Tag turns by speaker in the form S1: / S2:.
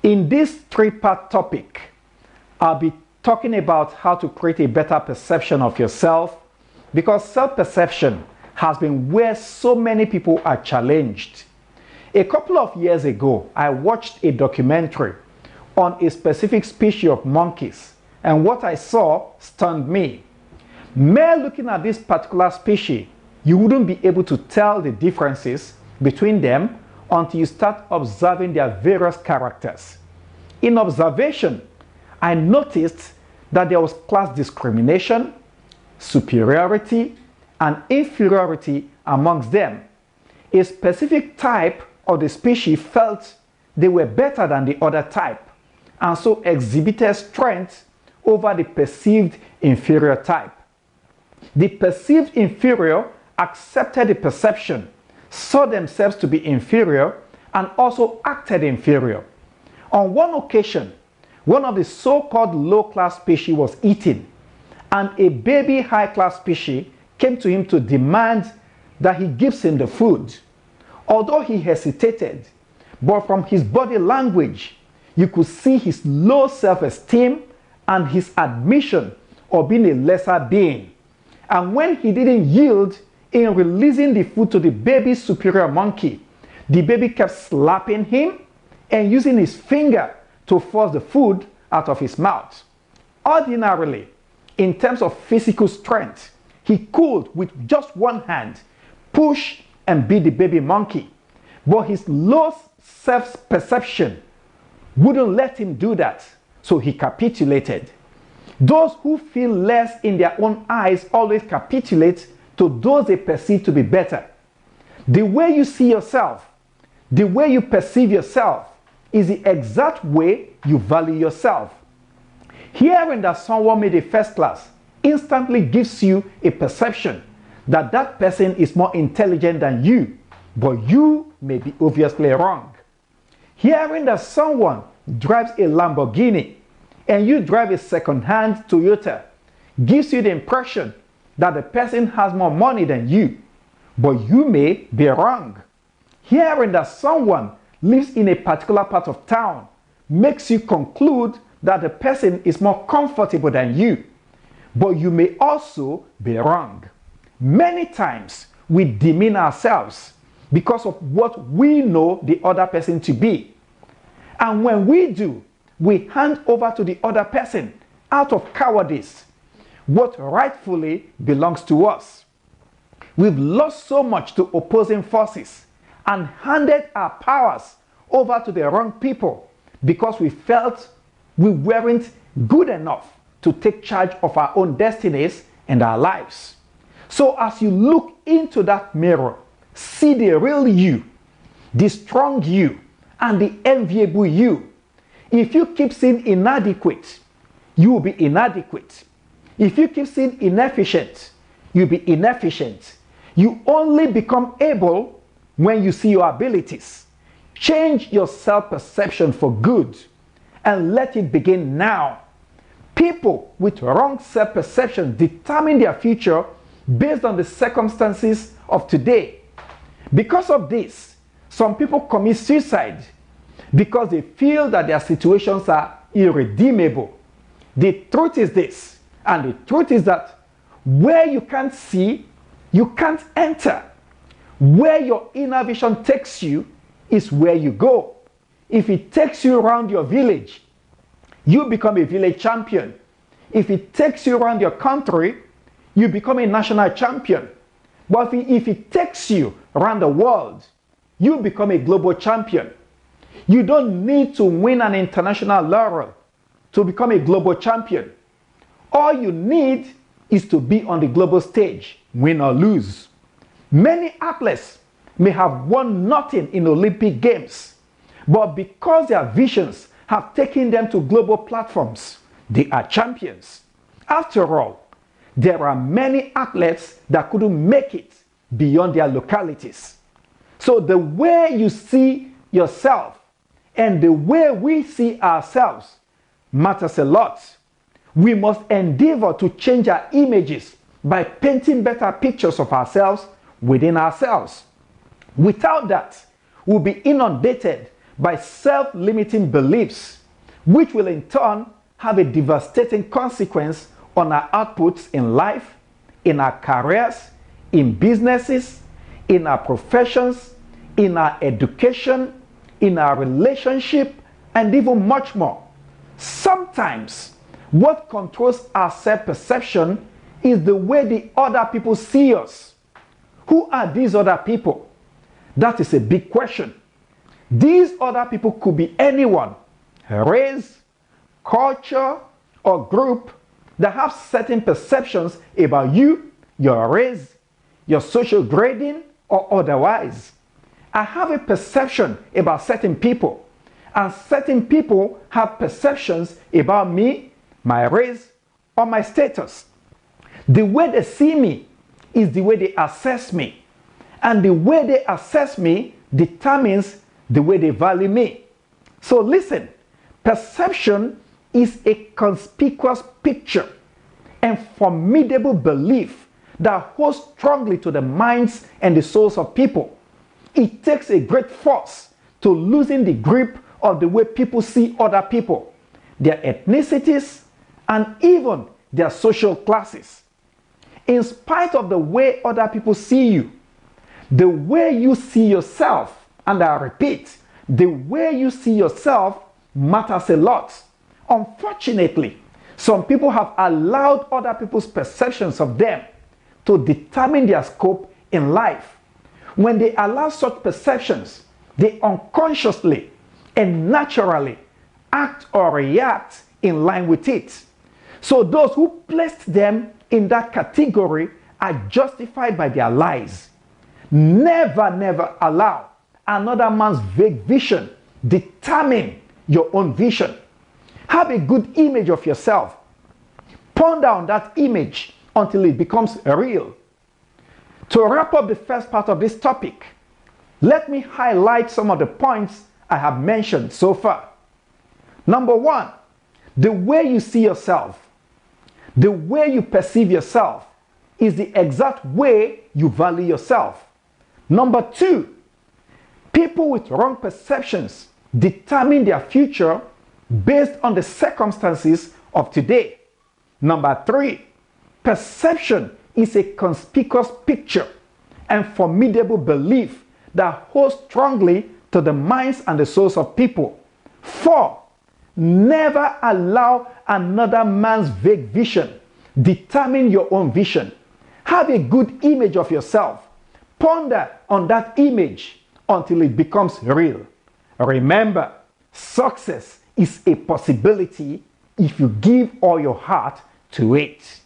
S1: In this three-part topic, I'll be talking about how to create a better perception of yourself, because self-perception has been where so many people are challenged. A couple of years ago, I watched a documentary on a specific species of monkeys, and what I saw stunned me. Mere looking at this particular species, you wouldn't be able to tell the differences between them until you start observing their various characters. In observation, I noticed that there was class discrimination, superiority, and inferiority amongst them. A specific type of the species felt they were better than the other type, and so exhibited strength over the perceived inferior type. The perceived inferior accepted the perception, saw themselves to be inferior, and also acted inferior. On one occasion, one of the so-called low-class species was eaten, and a baby high-class species came to him to demand that he gives him the food. Although he hesitated, but from his body language, you could see his low self-esteem and his admission of being a lesser being. And when he didn't yield in releasing the food to the baby's superior monkey, the baby kept slapping him and using his finger to force the food out of his mouth. Ordinarily, in terms of physical strength, he could, with just one hand, push and beat the baby monkey. But his low self-perception wouldn't let him do that, so he capitulated. Those who feel less in their own eyes always capitulate to those they perceive to be better. The way you see yourself, the way you perceive yourself, is the exact way you value yourself. Hearing that someone made a first class instantly gives you a perception that that person is more intelligent than you, but you may be obviously wrong. Hearing that someone drives a Lamborghini and you drive a second-hand Toyota gives you the impression that the person has more money than you, but you may be wrong. Hearing that someone lives in a particular part of town makes you conclude that the person is more comfortable than you, but you may also be wrong. Many times we demean ourselves because of what we know the other person to be. And when we do, we hand over to the other person out of cowardice what rightfully belongs to us. We've lost so much to opposing forces and handed our powers over to the wrong people because we felt we weren't good enough to take charge of our own destinies and our lives. So as you look into that mirror, see the real you, the strong you, and the enviable you. If you keep seeing inadequate, you will be inadequate. If you keep seeing inefficient, you'll be inefficient. You only become able when you see your abilities. Change your self-perception for good and let it begin now. People with wrong self-perception determine their future based on the circumstances of today. Because of this, some people commit suicide because they feel that their situations are irredeemable. The truth is this, and the truth is that where you can't see, you can't enter. Where your inner vision takes you is where you go. If it takes you around your village, you become a village champion. If it takes you around your country, you become a national champion. But if it takes you around the world, you become a global champion. You don't need to win an international laurel to become a global champion. All you need is to be on the global stage, win or lose. Many athletes may have won nothing in Olympic Games, but because their visions have taken them to global platforms, they are champions. After all, there are many athletes that couldn't make it beyond their localities. So the way you see yourself and the way we see ourselves matters a lot. We must endeavor to change our images by painting better pictures of ourselves within ourselves. Without that, we'll be inundated by self-limiting beliefs, which will in turn have a devastating consequence on our outputs in life, in our careers, in businesses, in our professions, in our education, in our relationship, and even much more. Sometimes, what controls our self-perception is the way the other people see us. Who are these other people? That is a big question. These other people could be anyone, race, culture, or group that have certain perceptions about you, your race, your social grading, or otherwise. I have a perception about certain people, and certain people have perceptions about me, my race, or my status. The way they see me is the way they assess me, and the way they assess me determines the way they value me. So listen, perception is a conspicuous picture and formidable belief that holds strongly to the minds and the souls of people. It takes a great force to loosen the grip of the way people see other people, their ethnicities, and even their social classes. In spite of the way other people see you, the way you see yourself, and I repeat, the way you see yourself matters a lot. Unfortunately, some people have allowed other people's perceptions of them to determine their scope in life. When they allow such perceptions, they unconsciously and naturally act or react in line with it. So those who placed them in that category are justified by their lies. Never allow another man's vague vision determine your own vision. Have a good image of yourself. Ponder on that image until it becomes real. To wrap up the first part of this topic, let me highlight some of the points I have mentioned so far. Number one, the way you see yourself, the way you perceive yourself is the exact way you value yourself. Number two, people with wrong perceptions determine their future based on the circumstances of today. Number three, perception is a conspicuous picture and formidable belief that holds strongly to the minds and the souls of people. 4. Never allow another man's vague vision determine your own vision. Have a good image of yourself. Ponder on that image until it becomes real. Remember, success is a possibility if you give all your heart to it.